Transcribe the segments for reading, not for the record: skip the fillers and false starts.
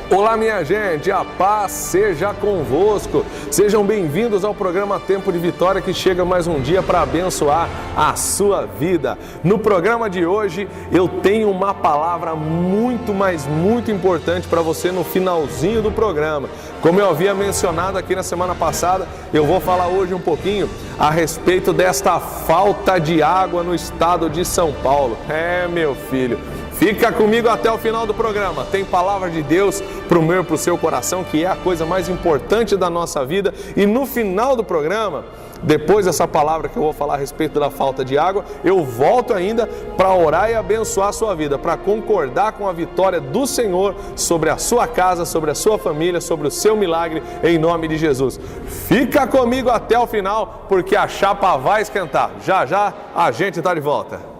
Olá, minha gente, a paz seja convosco. Sejam bem-vindos ao programa Tempo de Vitória, que chega mais um dia para abençoar a sua vida. No programa de hoje, eu tenho uma palavra muito importante para você no finalzinho do programa. Como eu havia mencionado aqui na semana passada, eu vou falar hoje um pouquinho a respeito desta falta de água no estado de São Paulo. Meu filho, fica comigo até o final do programa. Tem palavra de Deus para o meu e para o seu coração, que é a coisa mais importante da nossa vida. E no final do programa, depois dessa palavra que eu vou falar a respeito da falta de água, eu volto ainda para orar e abençoar a sua vida, para concordar com a vitória do Senhor sobre a sua casa, sobre a sua família, sobre o seu milagre, em nome de Jesus. Fica comigo até o final, porque a chapa vai esquentar. Já já a gente está de volta.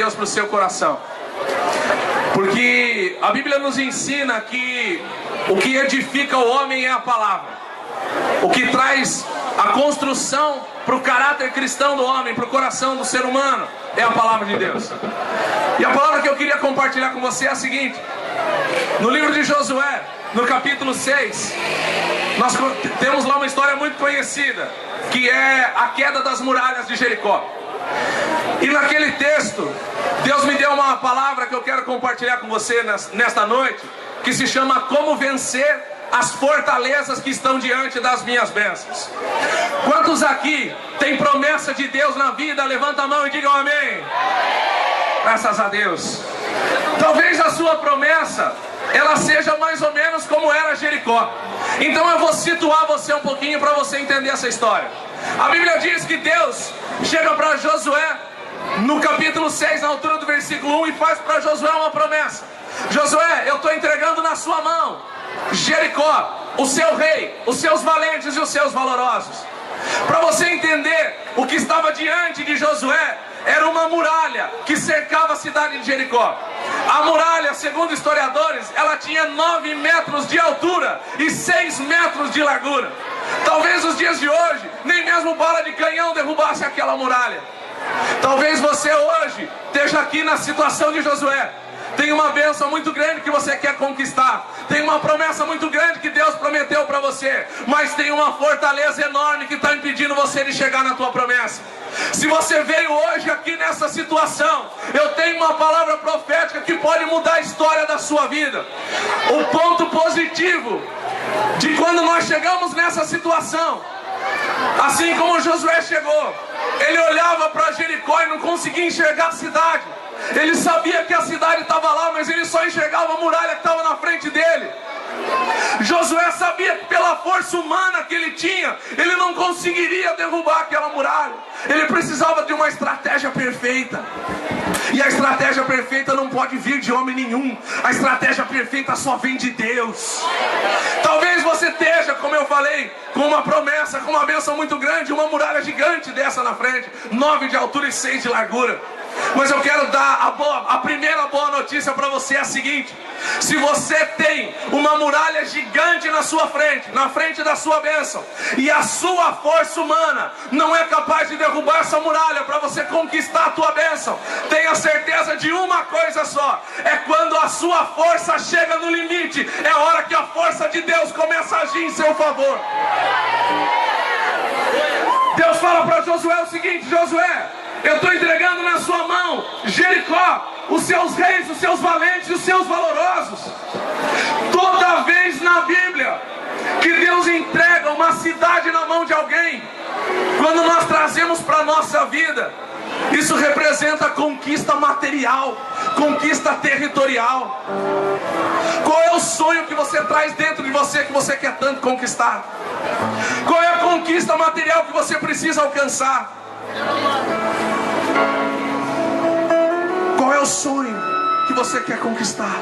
Para o seu coração, porque a Bíblia nos ensina que o que edifica o homem é a palavra, o que traz a construção para o caráter cristão do homem, para o coração do ser humano, é a palavra de Deus. E a palavra que eu queria compartilhar com você é a seguinte: no livro de Josué, no capítulo 6, nós temos lá uma história muito conhecida, que é a queda das muralhas de Jericó. E naquele texto, Deus me deu uma palavra que eu quero compartilhar com você nesta noite, que se chama Como Vencer as Fortalezas que estão diante das minhas bênçãos. Quantos aqui têm promessa de Deus na vida? Levanta a mão e digam amém. Graças a Deus. Talvez a sua promessa, ela seja mais ou menos como era Jericó. Então eu vou situar você um pouquinho para você entender essa história. A Bíblia diz que Deus chega para Josué no capítulo 6, na altura do versículo 1, e faz para Josué uma promessa. Josué, eu estou entregando na sua mão Jericó, o seu rei, os seus valentes e os seus valorosos. Para você entender, o que estava diante de Josué era uma muralha que cercava a cidade de Jericó. A muralha, segundo historiadores, ela tinha 9 metros de altura e 6 metros de largura. Talvez nos dias de hoje, nem mesmo bala de canhão derrubasse aquela muralha. Talvez você hoje esteja aqui na situação de Josué. Tem uma bênção muito grande que você quer conquistar. Tem uma promessa muito grande que Deus prometeu para você. Mas tem uma fortaleza enorme que está impedindo você de chegar na tua promessa. Se você veio hoje aqui nessa situação, eu tenho uma palavra profética que pode mudar a história da sua vida. O ponto positivo de quando nós chegamos nessa situação, assim como Josué chegou, ele olhava para Jericó e não conseguia enxergar a cidade. Ele sabia que a cidade estava lá, mas ele só enxergava a muralha que estava na frente dele. Josué sabia que pela força humana que ele tinha, ele não conseguiria derrubar aquela muralha. Ele precisava de uma estratégia perfeita. E a estratégia perfeita não pode vir de homem nenhum. A estratégia perfeita só vem de Deus. Talvez você esteja, como eu falei, com uma promessa, com uma bênção muito grande, uma muralha gigante dessa na frente, 9 de altura e 6 de largura. Mas eu quero dar a primeira boa notícia para você é a seguinte: se você tem uma muralha gigante na sua frente, na frente da sua bênção, e a sua força humana não é capaz de derrubar essa muralha para você conquistar a tua bênção, tenha certeza de uma coisa só: é quando a sua força chega no limite, é a hora que a força de Deus começa a agir em seu favor. Deus fala para Josué o seguinte: Josué, eu estou entregando na sua mão Jericó, os seus reis, os seus valentes e os seus valorosos. Toda vez na Bíblia que Deus entrega uma cidade na mão de alguém, quando nós trazemos para a nossa vida, isso representa conquista material, conquista territorial. Qual é o sonho que você traz dentro de você que você quer tanto conquistar? Qual é a conquista material que você precisa alcançar? Qual é o sonho que você quer conquistar?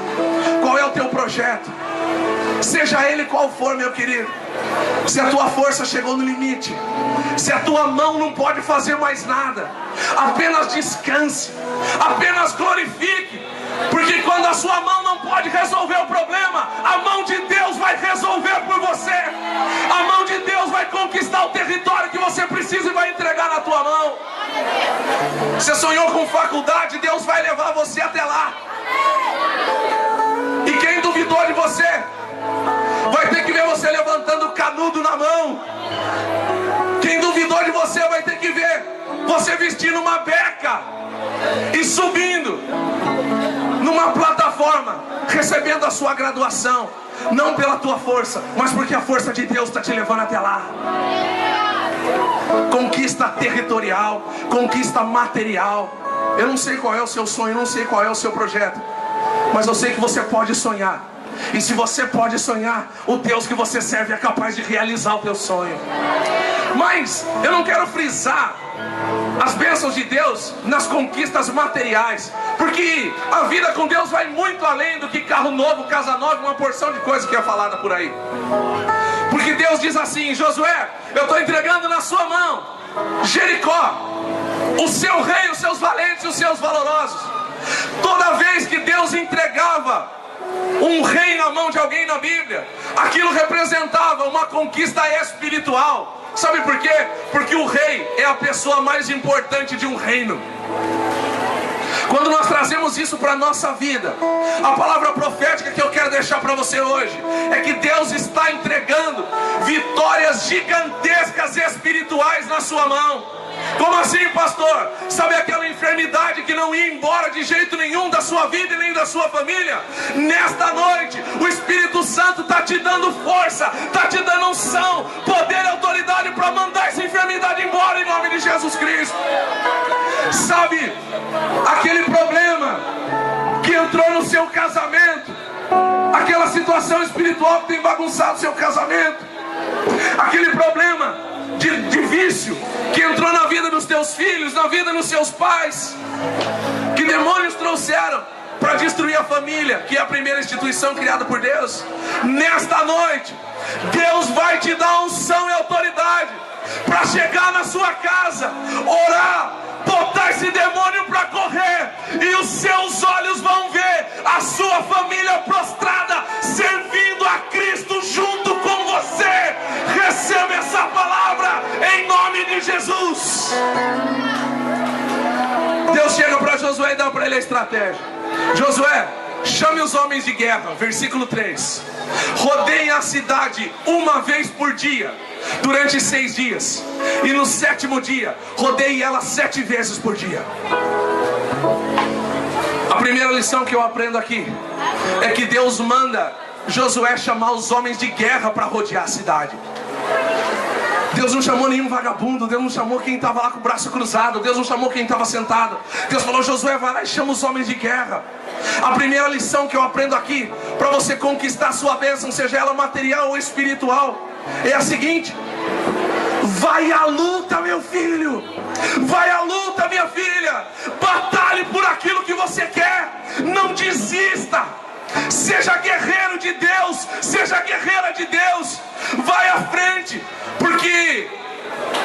Qual é o teu projeto? Seja ele qual for, meu querido. Se a tua força chegou no limite, se a tua mão não pode fazer mais nada, apenas descanse, apenas glorifique, porque quando a sua mão não pode resolver o problema, a mão de Deus vai resolver por você. A mão de Deus vai conquistar o território que você precisa e vai entregar na tua mão. Você sonhou com faculdade, Deus vai levar você até lá. E quem duvidou de você vai ter que ver você levantando canudo na mão. Quem duvidou de você vai ter que ver você vestindo uma beca e subindo numa plataforma, recebendo a sua graduação, não pela tua força, mas porque a força de Deus está te levando até lá. Conquista territorial, conquista material. Eu não sei qual é o seu sonho, não sei qual é o seu projeto, mas eu sei que você pode sonhar. E se você pode sonhar, o Deus que você serve é capaz de realizar o teu sonho. Mas eu não quero frisar as bênçãos de Deus nas conquistas materiais, porque a vida com Deus vai muito além do que carro novo, casa nova, uma porção de coisa que é falada por aí. Porque Deus diz assim: Josué, eu estou entregando na sua mão Jericó, o seu rei, os seus valentes e os seus valorosos. Toda vez que Deus entregava um rei na mão de alguém na Bíblia, aquilo representava uma conquista espiritual. Sabe por quê? Porque o rei é a pessoa mais importante de um reino. Quando nós trazemos isso para a nossa vida, a palavra profética que eu quero deixar para você hoje é que Deus está entregando vitórias gigantescas espirituais na sua mão. Como assim, pastor? Sabe aquela enfermidade que não ia embora de jeito nenhum da sua vida e nem da sua família? Nesta noite, o Espírito Santo está te dando força, está te dando unção, poder e autoridade para mandar essa enfermidade embora em nome de Jesus Cristo. Sabe, aquele problema que entrou no seu casamento, aquela situação espiritual que tem bagunçado o seu casamento, aquele problema de vício que entrou na vida dos teus filhos, na vida dos seus pais, que demônios trouxeram para destruir a família, que é a primeira instituição criada por Deus. Nesta noite, Deus vai te dar unção e autoridade para chegar na sua casa, orar, botar esse demônio para correr, e os seus olhos vão ver a sua família prostrada, servindo a Cristo junto com você. Receba essa palavra em nome de Jesus. Deus chega para Josué e dá para ele a estratégia. Josué, chame os homens de guerra, versículo 3. Rodeiem a cidade uma vez por dia, durante 6 dias. E no 7º dia, rodeie ela 7 vezes por dia. A primeira lição que eu aprendo aqui é que Deus manda Josué chamar os homens de guerra para rodear a cidade. Deus não chamou nenhum vagabundo, Deus não chamou quem estava lá com o braço cruzado, Deus não chamou quem estava sentado. Deus falou: Josué, vai lá e chama os homens de guerra. A primeira lição que eu aprendo aqui, para você conquistar a sua bênção, seja ela material ou espiritual, é a seguinte: vai à luta, meu filho. Vai à luta, minha filha. Batalhe por aquilo que você quer. Não desista. Seja guerreiro de Deus, seja guerreira de Deus. Vai à frente, porque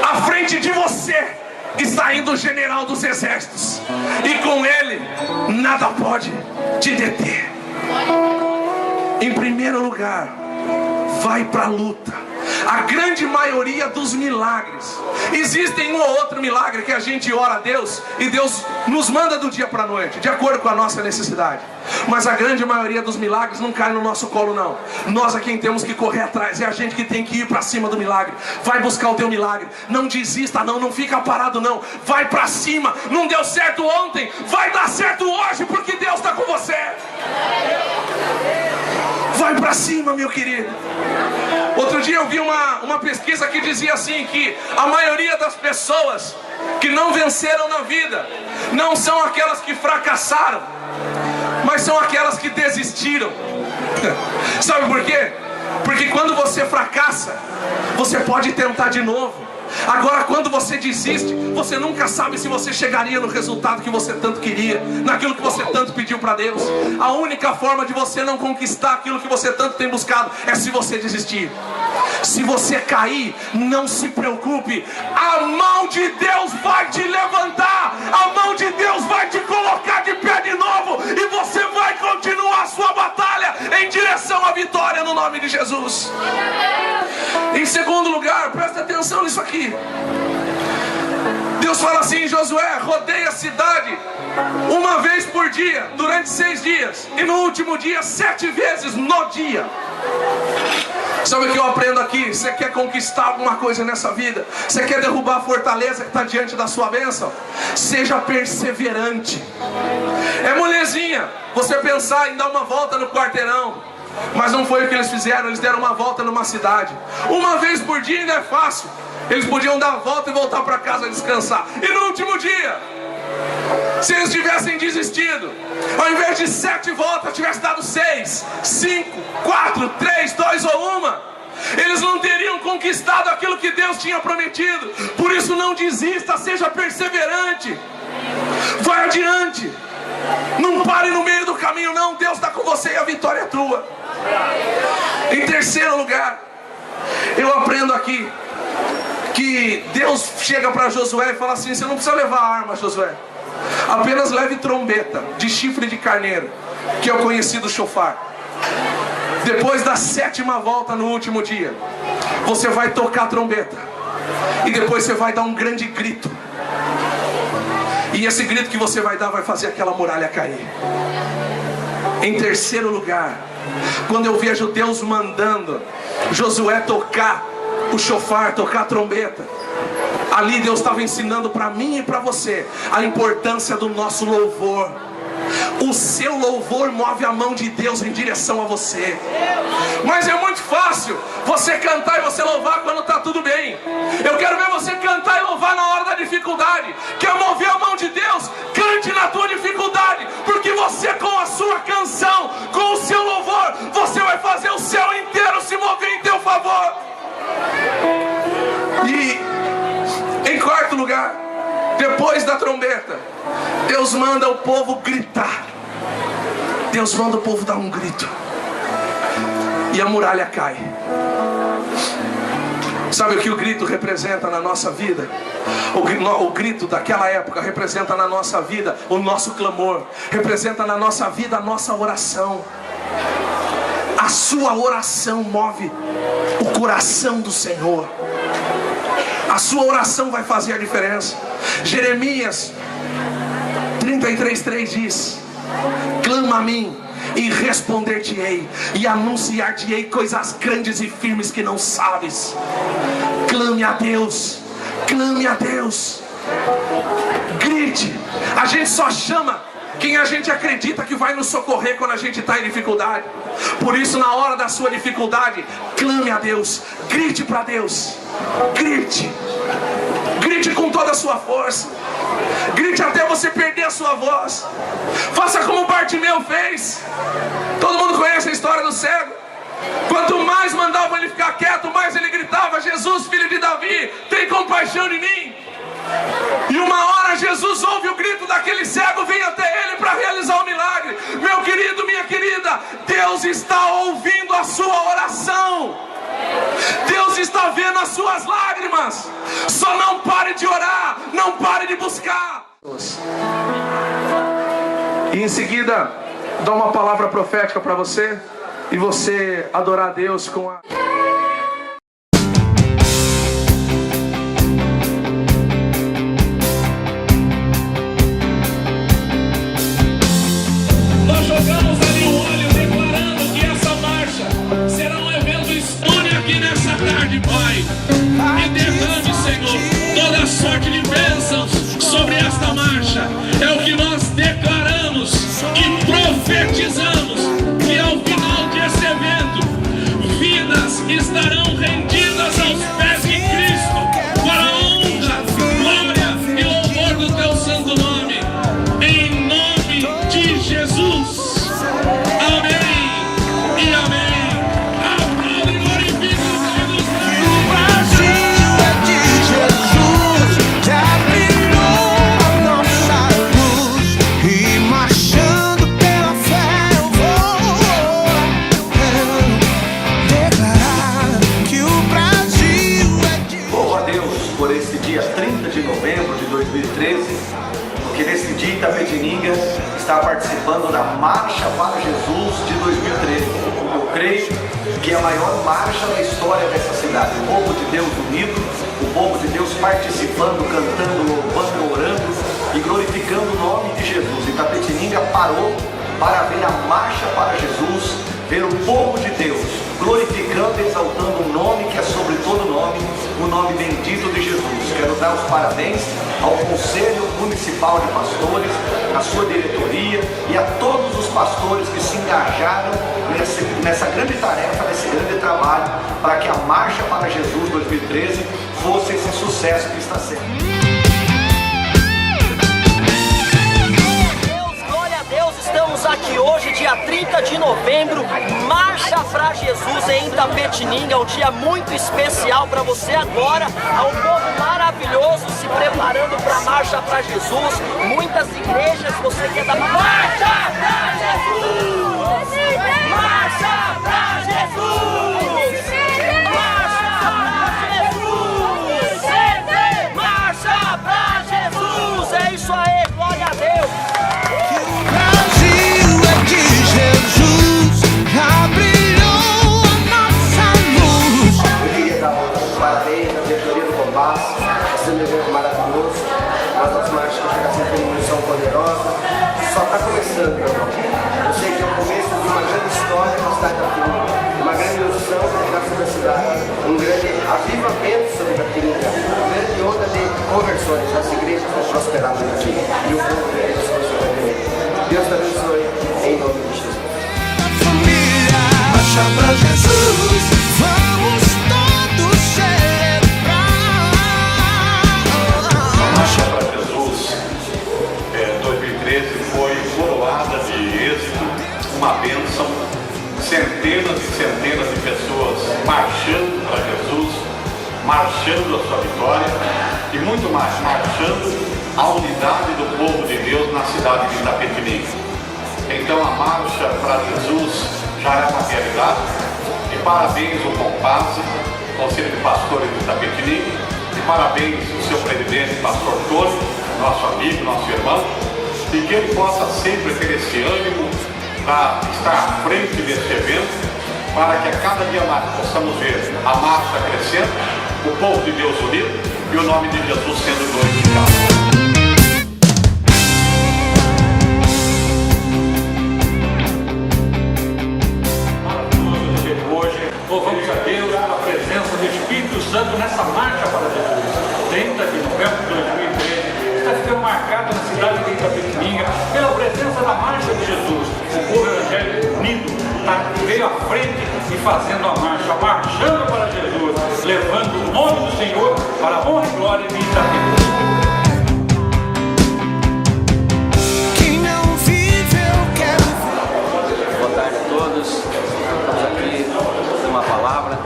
à frente de você está indo o general dos exércitos, e com ele nada pode te deter. Em primeiro lugar, vai para a luta. A grande maioria dos milagres, existem um ou outro milagre que a gente ora a Deus e Deus nos manda do dia para a noite, de acordo com a nossa necessidade. Mas a grande maioria dos milagres não cai no nosso colo, não. Nós é quem temos que correr atrás, é a gente que tem que ir para cima do milagre. Vai buscar o teu milagre, não desista não, não fica parado não. Vai para cima, não deu certo ontem, vai dar certo hoje, porque Deus está com você. Vai para cima, meu querido. Outro dia eu vi uma pesquisa que dizia assim, que a maioria das pessoas que não venceram na vida não são aquelas que fracassaram, mas são aquelas que desistiram. Sabe por quê? Porque quando você fracassa, você pode tentar de novo. Agora quando você desiste, você nunca sabe se você chegaria no resultado que você tanto queria, naquilo que você tanto pediu para Deus. A única forma de você não conquistar aquilo que você tanto tem buscado é se você desistir. Se você cair, não se preocupe, a mão de Deus vai te levantar, a mão de Deus vai te colocar de pé de novo, e você vai continuar a sua batalha em direção à vitória no nome de Jesus. Em segundo lugar, presta atenção nisso aqui. Deus fala assim em Josué: rodeia a cidade uma vez por dia, durante 6 dias, e no último dia 7 vezes no dia. Sabe o que eu aprendo aqui? Você quer conquistar alguma coisa nessa vida? Você quer derrubar a fortaleza que está diante da sua bênção? Seja perseverante. É molezinha você pensar em dar uma volta no quarteirão, mas não foi o que eles fizeram. Eles deram uma volta numa cidade. Uma vez por dia ainda é fácil. Eles podiam dar a volta e voltar para casa descansar. E no último dia, se eles tivessem desistido, ao invés de 7 voltas, tivesse dado 6, 5, 4, 3, 2 ou 1, eles não teriam conquistado aquilo que Deus tinha prometido. Por isso não desista, seja perseverante. Vai adiante. Não pare no meio do caminho não. Deus está com você e a vitória é tua. Em terceiro lugar, eu aprendo aqui que Deus chega para Josué e fala assim: você não precisa levar arma, Josué, apenas leve trombeta de chifre de carneiro, que é o conhecido chofar. Depois da 7ª volta no último dia, você vai tocar a trombeta, e depois você vai dar um grande grito, e esse grito que você vai dar vai fazer aquela muralha cair. Em terceiro lugar, quando eu vejo Deus mandando Josué tocar o chofar, tocar a trombeta, ali Deus estava ensinando para mim e para você a importância do nosso louvor. O seu louvor move a mão de Deus em direção a você. Mas é muito fácil você cantar e você louvar quando está tudo bem. Eu quero ver você cantar e louvar na hora da dificuldade. Quer mover a mão de Deus? Cante na tua dificuldade, porque você, com a sua canção, com o seu louvor, você vai fazer o céu inteiro se mover em teu favor. E em quarto lugar, depois da trombeta, Deus manda o povo gritar. Deus manda o povo dar um grito, e a muralha cai. Sabe o que o grito representa na nossa vida? O grito daquela época representa na nossa vida o nosso clamor, representa na nossa vida a nossa oração. A sua oração move o coração do Senhor. A sua oração vai fazer a diferença. Jeremias 33:3 diz: clama a mim e responder-te-ei, e anunciar-te-ei coisas grandes e firmes que não sabes. Clame a Deus, clame a Deus, grite. A gente só chama quem a gente acredita que vai nos socorrer quando a gente está em dificuldade. Por isso, na hora da sua dificuldade, clame a Deus, grite para Deus, grite, grite com toda a sua força, grite até você perder a sua voz. Faça como Bartimeu fez. Todo mundo conhece a história do cego. Quanto mais mandavam ele ficar quieto, mais ele gritava: Jesus, filho de Davi, tem compaixão de mim. E uma hora Jesus ouve o grito daquele cego, vem até ele para realizar o milagre. Meu querido, minha querida, Deus está ouvindo a sua oração. Deus está vendo as suas lágrimas. Só não pare de orar, não pare de buscar. E em seguida, dá uma palavra profética para você, e você adorar a Deus com a... e profetizamos que ao final desse evento, vidas estarão rendidas aos pés de Cristo para a honra, glória e louvor do teu santo nome, em nome de Jesus. Amém e amém. Aplaude e glorifica o Pai dos Reis. O Brasil é de Jesus, já brilhou a nossa luz, e marchando pela fé eu vou declarar que o Brasil é de... Louvo a Deus por esse dia 30 de novembro de 2013, porque nesse dia Itapetininga está participando da Marcha para Jesus de 2013. Eu creio que é a maior marcha da história dessa cidade. O povo de Deus unido, o povo de Deus participando, cantando, louvando, orando e glorificando o nome de Jesus. Itapetininga parou para ver a Marcha para Jesus, ver o povo de Deus glorificando e exaltando o nome que é sobre todo nome, o nome bendito de Jesus. Quero dar os parabéns ao Conselho Municipal de Pastores, à sua diretoria e a todos os pastores que se engajaram nessa grande tarefa, nesse grande trabalho, para que a Marcha para Jesus 2013 fosse esse sucesso que está sendo. Estamos aqui hoje, dia 30 de novembro, Marcha para Jesus em Itapetininga, um dia muito especial para você agora, há um povo maravilhoso se preparando para a Marcha para Jesus, muitas igrejas, você quer dar Marcha para Jesus! Marcha para Jesus! Marcha para Jesus! É isso aí, glória a Deus! Jesus, já brilhou a nossa luz. Eu queria dar os parabéns à diretoria do Compass, está sendo um evento maravilhoso. As nossas marchas que chegam sempre com missão poderosa. Só está começando, meu irmão. Eu sei que é o começo de uma grande história na cidade da Itapetininga, uma grande unção que virá sobre a cidade, um grande avivamento sobre a Itapetininga, uma grande onda de conversões. As igrejas vão prosperar no Brasil e o povo de Deus vai ver. Deus te abençoe, em nome de Jesus. Marcha pra Jesus, vamos todos celebrar. A Marcha para Jesus 2013 foi coroada de êxito, uma bênção, centenas e centenas de pessoas marchando para Jesus, marchando a sua vitória e muito mais, marchando a unidade do povo de Deus na cidade de Itapetininga. Então a Marcha para Jesus já é uma realidade. E parabéns ao Compass, Conselho de Pastores de Itapetininga, e parabéns ao seu presidente, pastor Tony, nosso amigo, nosso irmão, e que ele possa sempre ter esse ânimo para estar à frente desse evento, para que a cada dia mais possamos ver a marcha crescendo, o povo de Deus unido e o nome de Jesus sendo glorificado. Louvamos a Deus pela presença do Espírito Santo nessa Marcha para Jesus. 30 de novembro de 2013 está ficando marcado na cidade de Itapetininga pela presença da Marcha de Jesus. O povo evangélico unido veio à frente e fazendo a marcha, marchando para Jesus, levando o nome do Senhor para a honra e glória de Itapetininga. Boa tarde a todos, estamos aqui com uma palavra.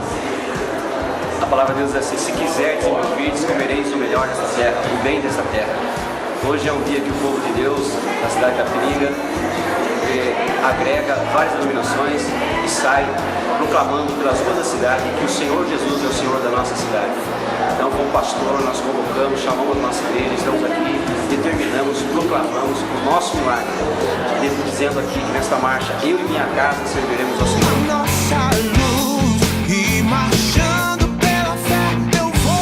A palavra de Deus diz assim: se quiserdes e me ouvirdes, comereis o melhor dessa terra, o bem dessa terra. Hoje é um dia que o povo de Deus, na cidade de Itapetininga, agrega várias denominações e sai proclamando pelas ruas da cidade que o Senhor Jesus é o Senhor da nossa cidade. Então, como pastor, nós convocamos, chamamos a nossa igreja, estamos aqui, determinamos, proclamamos o nosso milagre, dizendo aqui que nesta marcha, eu e minha casa serviremos ao Senhor. Nossa luz, e marchando pela fé eu vou.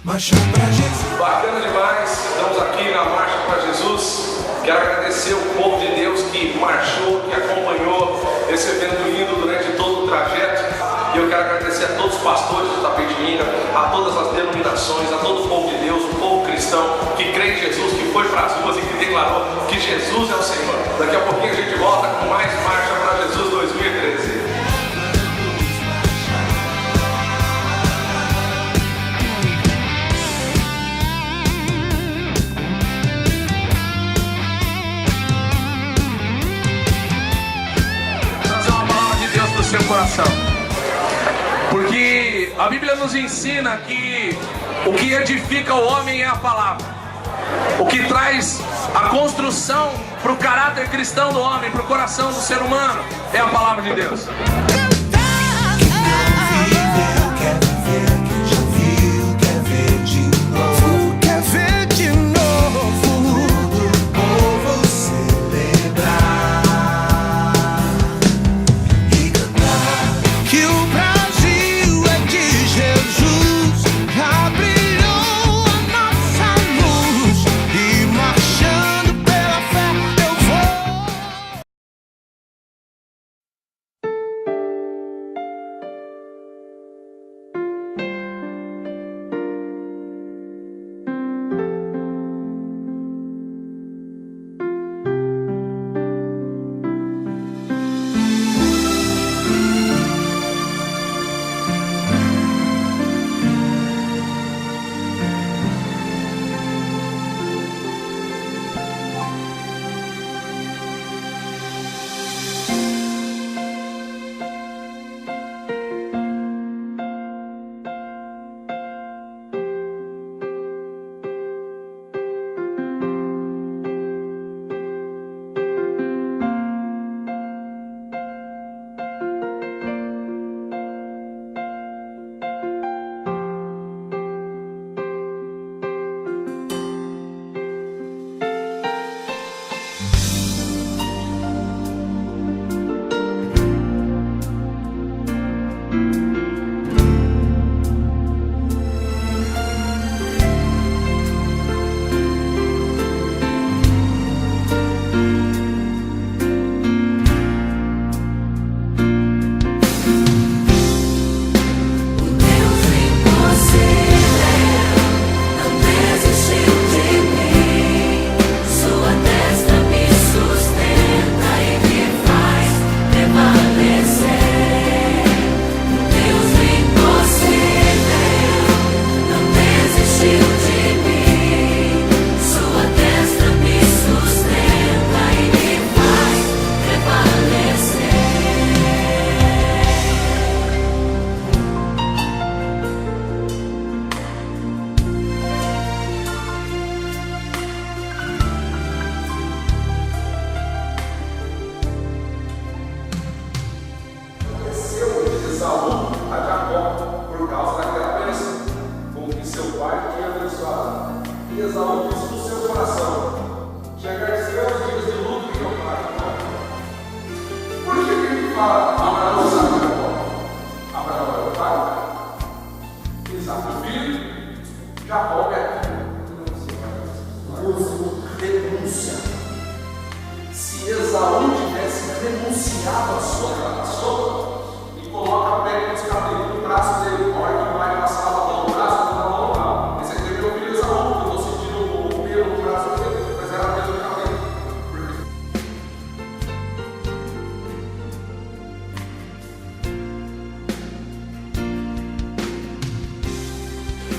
Marcha pra Jesus. Bacana demais, estamos aqui na Marcha para Jesus. Quero agradecer o povo de Deus que marchou, que acompanhou esse evento lindo durante todo o trajeto. E eu quero agradecer a todos os pastores do Itapetininga, a todas as denominações, a todo o povo de Deus, o povo cristão que crê em Jesus, que foi para as ruas e que declarou que que Jesus é o Senhor. Daqui a pouquinho a gente volta com mais Marcha para Jesus 2013. Trazer uma palavra de Deus para o seu coração. Porque a Bíblia nos ensina que o que edifica o homem é a palavra. O que traz a construção para o caráter cristão do homem, para o coração do ser humano, é a palavra de Deus.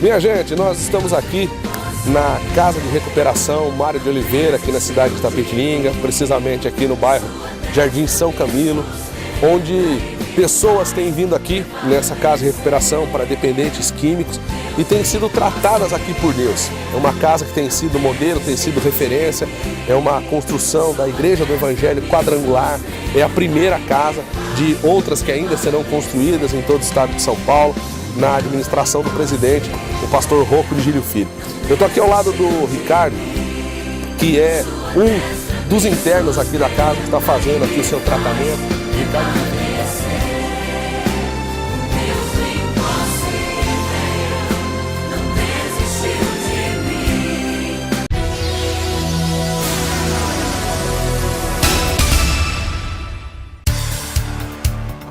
Minha gente, nós estamos aqui na Casa de Recuperação Mário de Oliveira, aqui na cidade de Itapetininga, precisamente aqui no bairro Jardim São Camilo, onde pessoas têm vindo aqui nessa Casa de Recuperação para dependentes químicos e têm sido tratadas aqui por Deus. É uma casa que tem sido modelo, tem sido referência, é uma construção da Igreja do Evangelho Quadrangular, é a primeira casa de outras que ainda serão construídas em todo o estado de São Paulo, na administração do presidente, o pastor Rocco de Gílio Filho. Eu estou aqui ao lado do Ricardo, que é um dos internos aqui da casa, que está fazendo aqui o seu tratamento. Ricardo.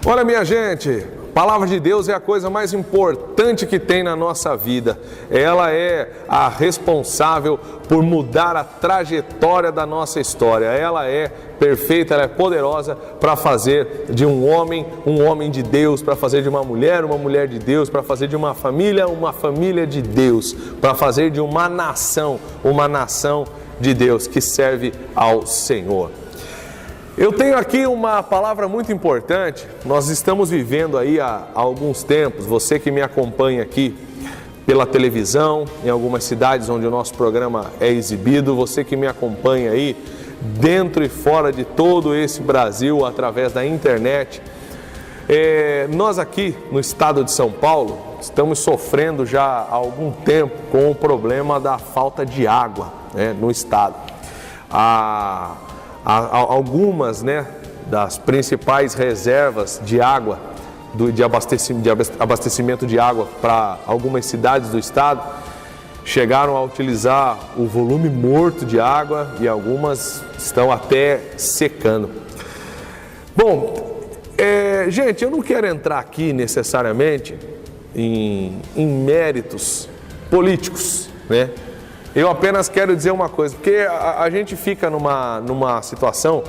Olha, minha gente, a palavra de Deus é a coisa mais importante que tem na nossa vida. Ela é a responsável por mudar a trajetória da nossa história. Ela é perfeita, ela é poderosa para fazer de um homem de Deus, para fazer de uma mulher de Deus, para fazer de uma família de Deus, para fazer de uma nação de Deus que serve ao Senhor. Eu tenho aqui uma palavra muito importante. Nós estamos vivendo aí há alguns tempos, você que me acompanha aqui pela televisão, em algumas cidades onde o nosso programa é exibido, você que me acompanha aí dentro e fora de todo esse Brasil através da internet. Nós aqui no estado de São Paulo estamos sofrendo já há algum tempo com o problema da falta de água, né, no estado. Algumas, né, das principais reservas de água, de abastecimento de água para algumas cidades do estado, chegaram a utilizar o volume morto de água e algumas estão até secando. Bom, gente, eu não quero entrar aqui necessariamente em méritos políticos, né? Eu apenas quero dizer uma coisa, porque a gente fica numa situação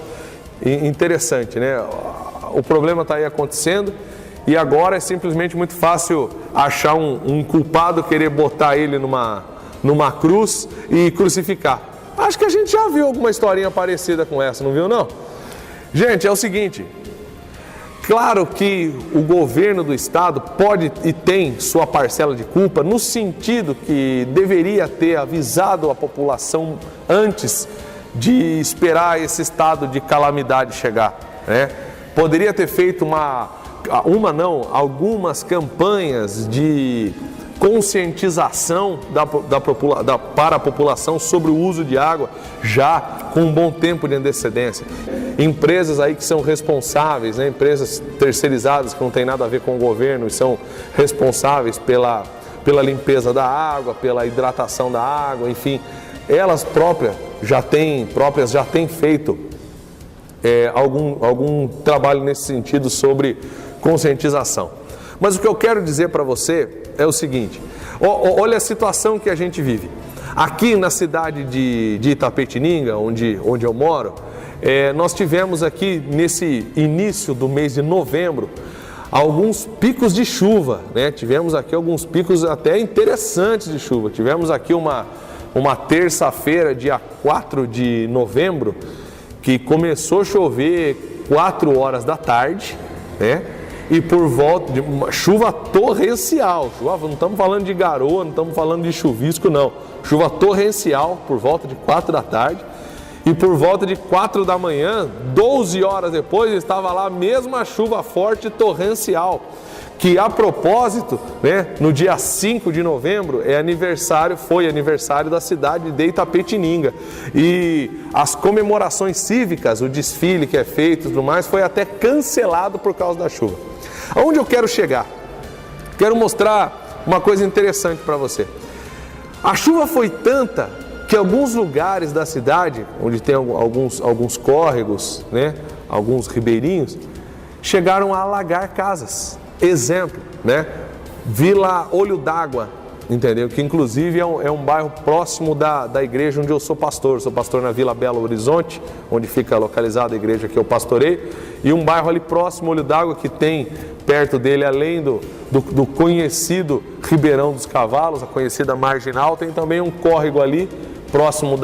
interessante, né? O problema está aí acontecendo e agora é simplesmente muito fácil achar um culpado, querer botar ele numa cruz e crucificar. Acho que a gente já viu alguma historinha parecida com essa, não viu não? Gente, é o seguinte, claro que o governo do estado pode e tem sua parcela de culpa no sentido que deveria ter avisado a população antes de esperar esse estado de calamidade chegar, né? Poderia ter feito algumas campanhas de conscientização para a população sobre o uso de água já com um bom tempo de antecedência. Empresas aí que são responsáveis, né, empresas terceirizadas que não tem nada a ver com o governo e são responsáveis pela limpeza da água, pela hidratação da água, enfim, elas próprias já têm feito algum trabalho nesse sentido sobre conscientização. Mas o que eu quero dizer para você é o seguinte, olha a situação que a gente vive. Aqui na cidade de Itapetininga, onde eu moro, nós tivemos aqui nesse início do mês de novembro alguns picos de chuva, né? Tivemos aqui alguns picos até interessantes de chuva. Tivemos aqui uma terça-feira, dia 4 de novembro, que começou a chover 4 horas da tarde, né? E por volta de uma chuva torrencial, não estamos falando de garoa, não estamos falando de chuvisco, não. Chuva torrencial por volta de 4 da tarde e por volta de 4 da manhã, 12 horas depois, estava lá a mesma chuva forte torrencial, que a propósito, né, no dia 5 de novembro foi aniversário da cidade de Itapetininga e as comemorações cívicas, o desfile que é feito e tudo mais, foi até cancelado por causa da chuva. Aonde eu quero chegar? Quero mostrar uma coisa interessante para você. A chuva foi tanta que alguns lugares da cidade, onde tem alguns córregos, né, alguns ribeirinhos, chegaram a alagar casas. Exemplo, né? Vila Olho d'Água, entendeu? Que inclusive é um bairro próximo da igreja onde eu sou pastor. Sou pastor na Vila Belo Horizonte, onde fica localizada a igreja que eu pastorei. E um bairro ali próximo, Olho d'Água, que tem perto dele, além do conhecido Ribeirão dos Cavalos, a conhecida Marginal, tem também um córrego ali, próximo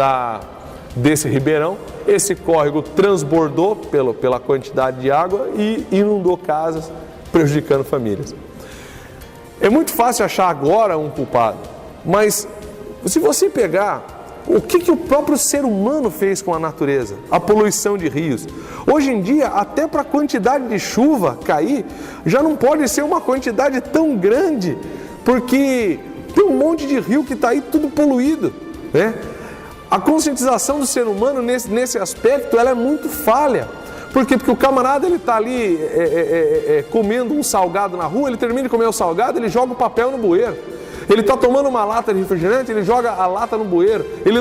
desse ribeirão. Esse córrego transbordou pela quantidade de água e inundou casas, prejudicando famílias. É muito fácil achar agora um culpado, mas se você pegar o que o próprio ser humano fez com a natureza, a poluição de rios. Hoje em dia, até para a quantidade de chuva cair, já não pode ser uma quantidade tão grande, porque tem um monte de rio que está aí tudo poluído, né? A conscientização do ser humano nesse aspecto, ela é muito falha. Por quê? Porque o camarada, ele está ali comendo um salgado na rua, ele termina de comer o salgado, ele joga o papel no bueiro. Ele está tomando uma lata de refrigerante, ele joga a lata no bueiro. Ele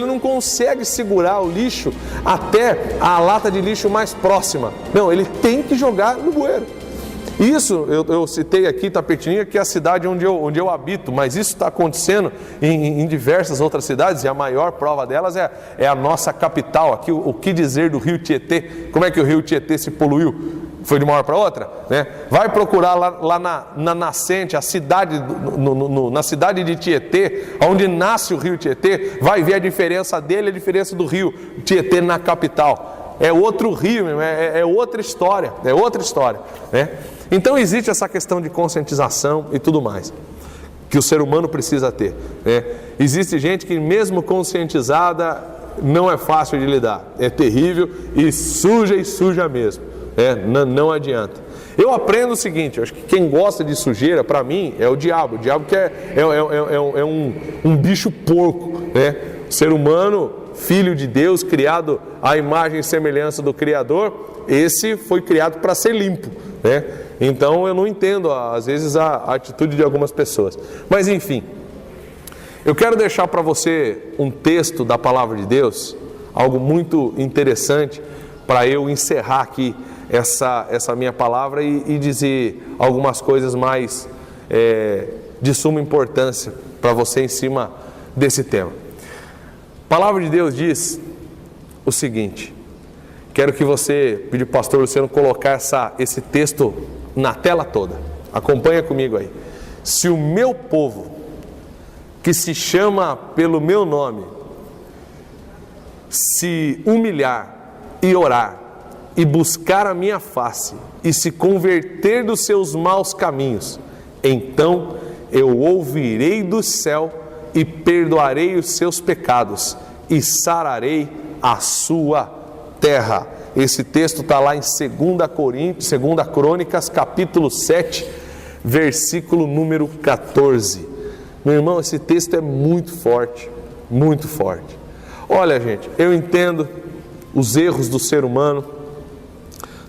não consegue segurar o lixo até a lata de lixo mais próxima. Não, ele tem que jogar no bueiro. Isso eu citei aqui Itapetininga, que é a cidade onde eu habito, mas isso está acontecendo em diversas outras cidades, e a maior prova delas é a nossa capital aqui. O que dizer do rio Tietê? Como é que o rio Tietê se poluiu? Foi de uma hora para outra, né? Vai procurar lá na nascente, a cidade, na cidade de Tietê, onde nasce o rio Tietê, vai ver a diferença dele, a diferença do rio Tietê na capital. É outro rio, é outra história, né? Então existe essa questão de conscientização e tudo mais, que o ser humano precisa ter, né? Existe gente que mesmo conscientizada não é fácil de lidar, é terrível e suja mesmo, não adianta. Eu aprendo o seguinte, eu acho que quem gosta de sujeira, para mim, é o diabo que é um bicho porco, né? O ser humano, filho de Deus, criado à imagem e semelhança do Criador, esse foi criado para ser limpo, né? Então eu não entendo às vezes a atitude de algumas pessoas, mas enfim, eu quero deixar para você um texto da palavra de Deus, algo muito interessante para eu encerrar aqui essa minha palavra e dizer algumas coisas mais de suma importância para você em cima desse tema. A palavra de Deus diz o seguinte, quero que você, pedir para o pastor Luciano colocar esse texto na tela toda, acompanha comigo aí. Se o meu povo, que se chama pelo meu nome, se humilhar e orar, e buscar a minha face, e se converter dos seus maus caminhos, então eu ouvirei do céu e perdoarei os seus pecados e sararei a sua terra. Esse texto está lá em 2 Crônicas, capítulo 7, versículo número 14. Meu irmão, esse texto é muito forte, muito forte. Olha, gente, eu entendo os erros do ser humano.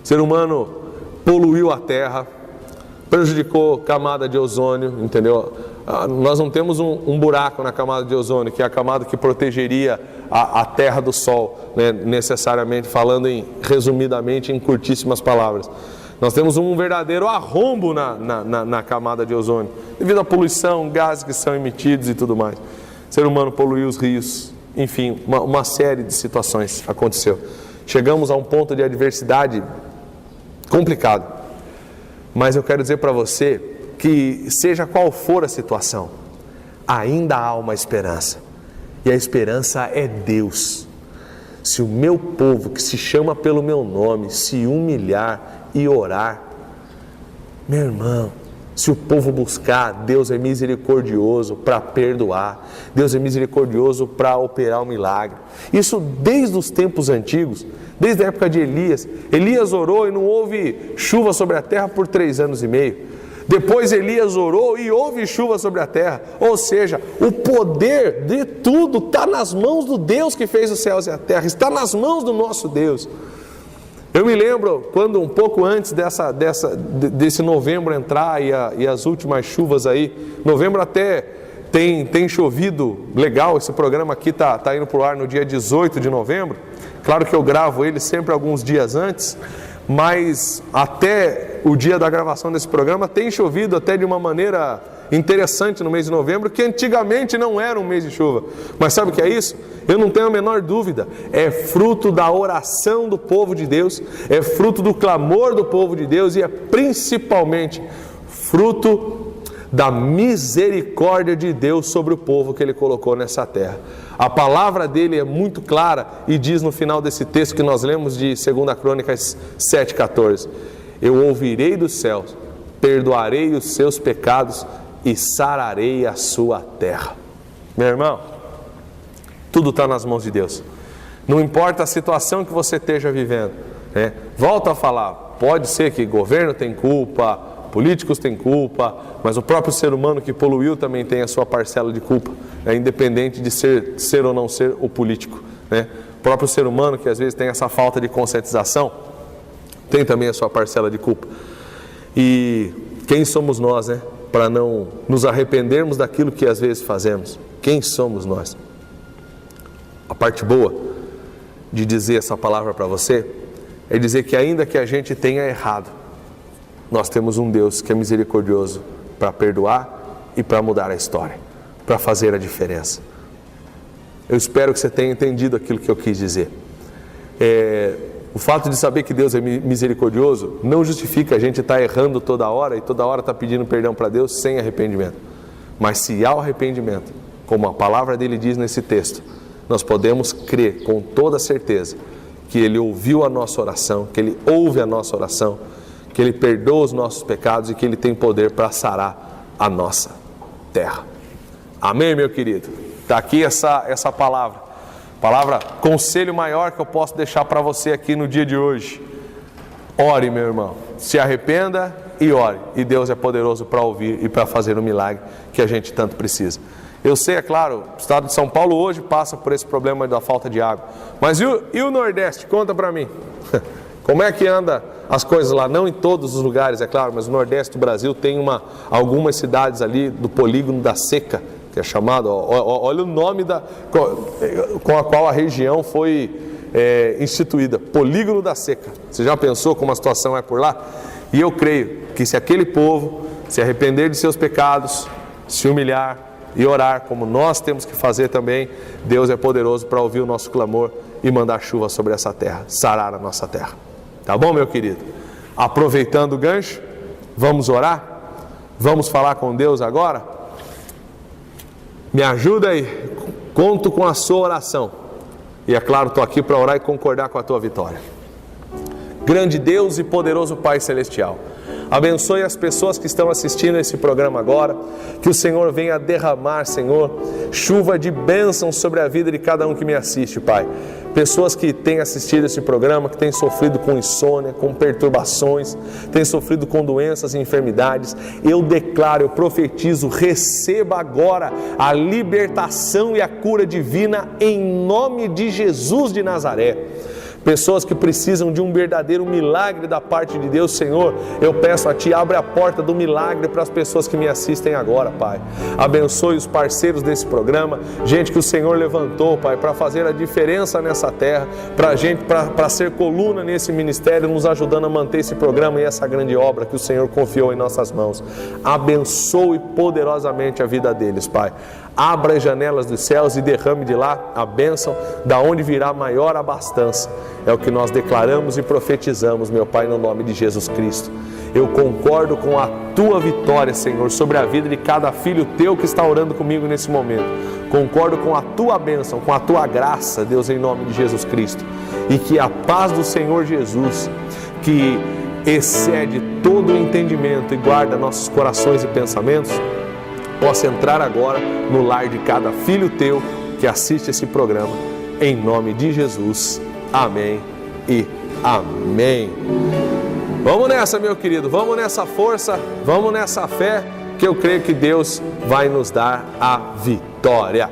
O ser humano poluiu a terra, prejudicou a camada de ozônio, entendeu? Nós não temos um buraco na camada de ozônio, que é a camada que protegeria a terra do sol, né? Necessariamente, falando resumidamente, em curtíssimas palavras. Nós temos um verdadeiro arrombo na camada de ozônio, devido à poluição, gases que são emitidos e tudo mais. O ser humano poluiu os rios, enfim, uma série de situações aconteceu. Chegamos a um ponto de adversidade complicado, mas eu quero dizer para você que seja qual for a situação, ainda há uma esperança, e a esperança é Deus. Se o meu povo, que se chama pelo meu nome, se humilhar e orar, meu irmão, se o povo buscar, Deus é misericordioso para perdoar, Deus é misericordioso para operar um milagre. Isso desde os tempos antigos, desde a época de Elias. Elias orou e não houve chuva sobre a terra por 3 anos e meio. Depois Elias orou e houve chuva sobre a terra. Ou seja, o poder de tudo está nas mãos do Deus que fez os céus e a terra, está nas mãos do nosso Deus. Eu me lembro quando um pouco antes desse novembro entrar e as últimas chuvas aí, novembro até tem chovido legal, esse programa aqui está indo para o ar no dia 18 de novembro, claro que eu gravo ele sempre alguns dias antes, mas até o dia da gravação desse programa tem chovido até de uma maneira interessante no mês de novembro, que antigamente não era um mês de chuva. Mas sabe o que é isso? Eu não tenho a menor dúvida, é fruto da oração do povo de Deus, é fruto do clamor do povo de Deus e é principalmente fruto da misericórdia de Deus sobre o povo que Ele colocou nessa terra. A palavra dele é muito clara e diz no final desse texto que nós lemos de 2 Crônicas 7,14: eu ouvirei dos céus, perdoarei os seus pecados e sararei a sua terra. Meu irmão, tudo está nas mãos de Deus. Não importa a situação que você esteja vivendo, né? Volto a falar, pode ser que governo tem culpa, políticos têm culpa, mas o próprio ser humano que poluiu também tem a sua parcela de culpa, né? Independente de ser ou não ser o político, né? O próprio ser humano que às vezes tem essa falta de conscientização tem também a sua parcela de culpa. E quem somos nós, né? Para não nos arrependermos daquilo que às vezes fazemos. Quem somos nós? A parte boa de dizer essa palavra para você é dizer que ainda que a gente tenha errado, nós temos um Deus que é misericordioso para perdoar e para mudar a história, para fazer a diferença. Eu espero que você tenha entendido aquilo que eu quis dizer. O fato de saber que Deus é misericordioso não justifica a gente estar errando toda hora e toda hora estar pedindo perdão para Deus sem arrependimento. Mas se há o arrependimento, como a palavra dele diz nesse texto, nós podemos crer com toda certeza que Ele ouviu a nossa oração, que Ele ouve a nossa oração, que Ele perdoa os nossos pecados e que Ele tem poder para sarar a nossa terra. Amém, meu querido? Está aqui essa palavra. Conselho maior que eu posso deixar para você aqui no dia de hoje. Ore, meu irmão. Se arrependa e ore. E Deus é poderoso para ouvir e para fazer o milagre que a gente tanto precisa. Eu sei, é claro, o estado de São Paulo hoje passa por esse problema da falta de água. Mas e o Nordeste? Conta para mim. Como é que anda as coisas lá? Não em todos os lugares, é claro, mas no Nordeste do Brasil tem algumas cidades ali do polígono da seca, que é chamado, olha o nome com a qual a região foi instituída, polígono da seca. Você já pensou como a situação é por lá? E eu creio que se aquele povo se arrepender de seus pecados, se humilhar e orar, como nós temos que fazer também, Deus é poderoso para ouvir o nosso clamor e mandar chuva sobre essa terra, sarar a nossa terra. Tá bom, meu querido? Aproveitando o gancho, vamos orar? Vamos falar com Deus agora? Me ajuda aí, conto com a sua oração. E é claro, estou aqui para orar e concordar com a tua vitória. Grande Deus e poderoso Pai Celestial, abençoe as pessoas que estão assistindo esse programa agora, que o Senhor venha derramar, Senhor, chuva de bênção sobre a vida de cada um que me assiste, Pai. Pessoas que têm assistido esse programa, que têm sofrido com insônia, com perturbações, têm sofrido com doenças e enfermidades, eu declaro, eu profetizo, receba agora a libertação e a cura divina em nome de Jesus de Nazaré. Pessoas que precisam de um verdadeiro milagre da parte de Deus, Senhor, eu peço a Ti, abre a porta do milagre para as pessoas que me assistem agora, Pai. Abençoe os parceiros desse programa, gente que o Senhor levantou, Pai, para fazer a diferença nessa terra, para ser coluna nesse ministério, nos ajudando a manter esse programa e essa grande obra que o Senhor confiou em nossas mãos. Abençoe poderosamente a vida deles, Pai. Abra as janelas dos céus e derrame de lá a bênção, da onde virá maior abastança. É o que nós declaramos e profetizamos, meu Pai, no nome de Jesus Cristo. Eu concordo com a Tua vitória, Senhor, sobre a vida de cada filho Teu que está orando comigo nesse momento. Concordo com a Tua bênção, com a Tua graça, Deus, em nome de Jesus Cristo. E que a paz do Senhor Jesus, que excede todo o entendimento e guarda nossos corações e pensamentos, possa entrar agora no lar de cada filho Teu que assiste esse programa, em nome de Jesus. Amém e amém. Vamos nessa, meu querido, vamos nessa força, vamos nessa fé, que eu creio que Deus vai nos dar a vitória.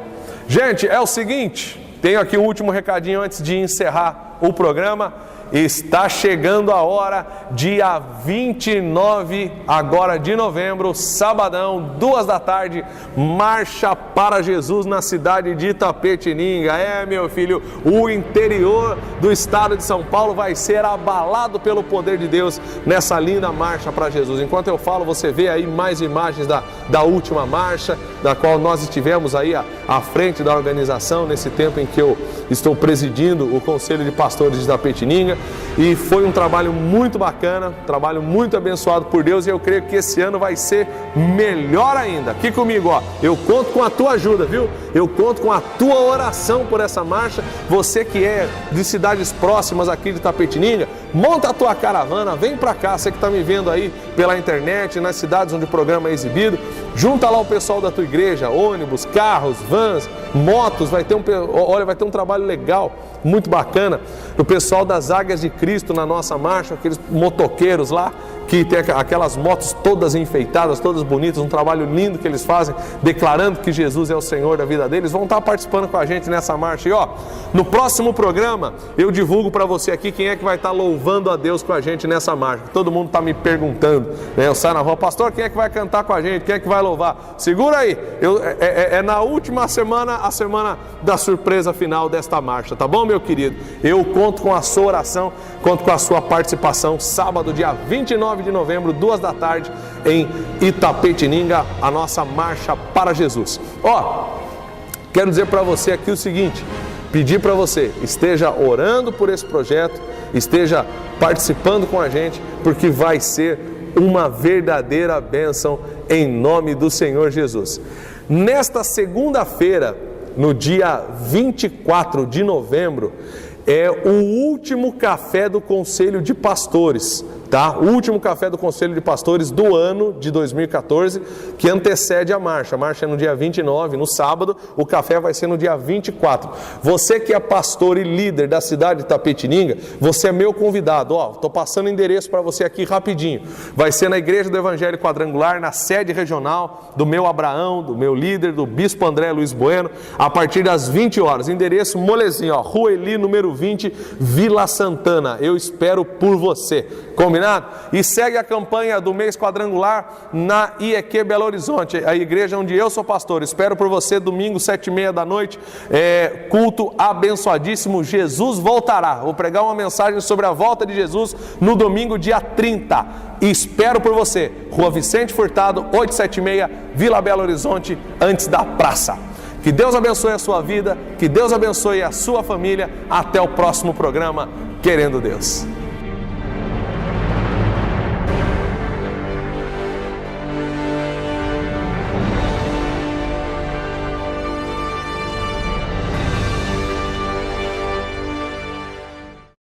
Gente, é o seguinte, tenho aqui o último recadinho antes de encerrar o programa. Está chegando a hora, dia 29 agora de novembro, sabadão, 2 da tarde, Marcha para Jesus na cidade de Itapetininga. Meu filho, o interior do estado de São Paulo vai ser abalado pelo poder de Deus nessa linda Marcha para Jesus. Enquanto eu falo, você vê aí mais imagens da última marcha, da qual nós estivemos aí à frente da organização nesse tempo em que eu estou presidindo o Conselho de Pastores de Itapetininga. E foi um trabalho muito bacana, um trabalho muito abençoado por Deus, e eu creio que esse ano vai ser melhor ainda. Aqui comigo, ó, eu conto com a tua ajuda, viu? Eu conto com a tua oração por essa marcha. Você que é de cidades próximas aqui de Itapetininga, monta a tua caravana, vem pra cá, você que está me vendo aí pela internet, nas cidades onde o programa é exibido, junta lá o pessoal da tua igreja, ônibus, carros, vans, motos, vai ter um trabalho legal, muito bacana, o pessoal das Águias de Cristo na nossa marcha, aqueles motoqueiros lá, que tem aquelas motos todas enfeitadas, todas bonitas, um trabalho lindo que eles fazem, declarando que Jesus é o Senhor da vida deles, vão estar participando com a gente nessa marcha. E ó, no próximo programa, eu divulgo para você aqui quem é que vai estar louvando a Deus com a gente nessa marcha. Todo mundo está me perguntando, né? Eu saio na rua, pastor, quem é que vai cantar com a gente? Quem é que vai louvar? Segura aí, é na última semana, a semana da surpresa final desta marcha, tá bom, meu querido? Eu conto com a sua oração, conto com a sua participação, sábado, dia 29 19 de novembro, 2 da tarde, em Itapetininga, a nossa Marcha para Jesus. Quero dizer para você aqui o seguinte, pedir para você, esteja orando por esse projeto, esteja participando com a gente, porque vai ser uma verdadeira bênção em nome do Senhor Jesus. Nesta segunda-feira, no dia 24 de novembro, é o último café do Conselho de Pastores, tá? O último café do Conselho de Pastores do ano de 2014, que antecede a marcha. A marcha é no dia 29, no sábado, o café vai ser no dia 24. Você que é pastor e líder da cidade de Itapetininga, você é meu convidado. Estou passando o endereço para você aqui rapidinho. Vai ser na Igreja do Evangelho Quadrangular, na sede regional do meu Abraão, do meu líder, do Bispo André Luiz Bueno, a partir das 20 horas. Endereço molezinho, Rua Eli, número 20, Vila Santana. Eu espero por você. Combinado? E segue a campanha do mês quadrangular na IEQ Belo Horizonte, a igreja onde eu sou pastor. Espero por você domingo, 7h30 da noite, culto abençoadíssimo, Jesus voltará. Vou pregar uma mensagem sobre a volta de Jesus no domingo, dia 30. Espero por você. Rua Vicente Furtado, 876, Vila Belo Horizonte, antes da praça. Que Deus abençoe a sua vida, que Deus abençoe a sua família. Até o próximo programa, querendo Deus.